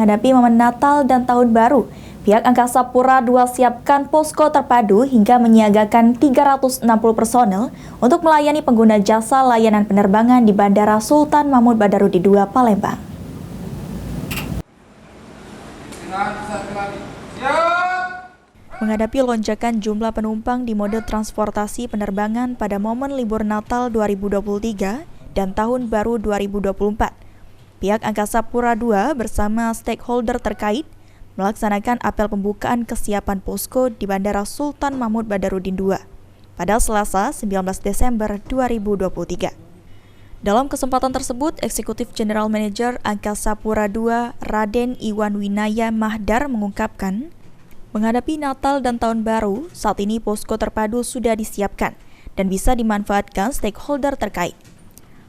menghadapi momen Natal dan Tahun Baru. Pihak Angkasa Pura II siapkan posko terpadu hingga menyiagakan 360 personel untuk melayani pengguna jasa layanan penerbangan di Bandara Sultan Mahmud Badarudin II, Palembang. Menghadapi lonjakan jumlah penumpang di mode transportasi penerbangan pada momen libur Natal 2023 dan Tahun Baru 2024, pihak Angkasa Pura II bersama stakeholder terkait melaksanakan apel pembukaan kesiapan posko di Bandara Sultan Mahmud Badarudin II pada Selasa 19 Desember 2023. Dalam kesempatan tersebut, Eksekutif General Manager Angkasa Pura II Raden Iwan Winaya Mahdar mengungkapkan, menghadapi Natal dan Tahun Baru, saat ini posko terpadu sudah disiapkan dan bisa dimanfaatkan stakeholder terkait.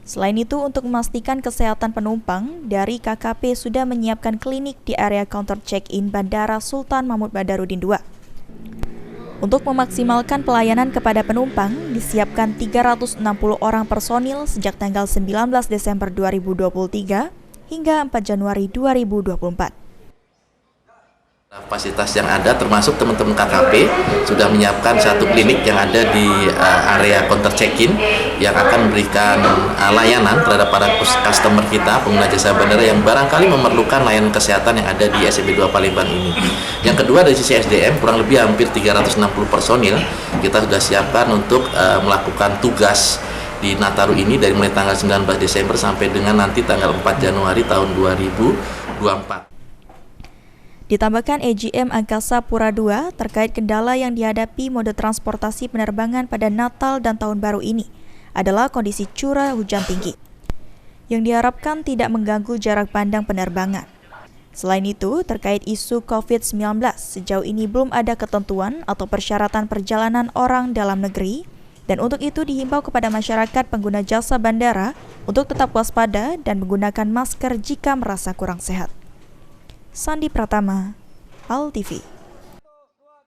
Selain itu, untuk memastikan kesehatan penumpang, dari KKP sudah menyiapkan klinik di area counter check-in Bandara Sultan Mahmud Badarudin II. Untuk memaksimalkan pelayanan kepada penumpang, disiapkan 360 orang personil sejak tanggal 19 Desember 2023 hingga 4 Januari 2024. Fasilitas yang ada termasuk teman-teman KKP sudah menyiapkan satu klinik yang ada di area counter check-in yang akan memberikan layanan terhadap para customer kita, pengguna jasa bandara yang barangkali memerlukan layanan kesehatan yang ada di SMB 2 Palembang ini. Yang kedua, dari sisi SDM, kurang lebih hampir 360 personil kita sudah siapkan untuk melakukan tugas di Nataru ini dari mulai tanggal 19 Desember sampai dengan nanti tanggal 4 Januari tahun 2024. Ditambahkan AGM Angkasa Pura II terkait kendala yang dihadapi mode transportasi penerbangan pada Natal dan Tahun Baru ini adalah kondisi curah hujan tinggi, yang diharapkan tidak mengganggu jarak pandang penerbangan. Selain itu, terkait isu COVID-19, sejauh ini belum ada ketentuan atau persyaratan perjalanan orang dalam negeri, dan untuk itu dihimbau kepada masyarakat pengguna jasa bandara untuk tetap waspada dan menggunakan masker jika merasa kurang sehat. Sandi Pratama, AL TV.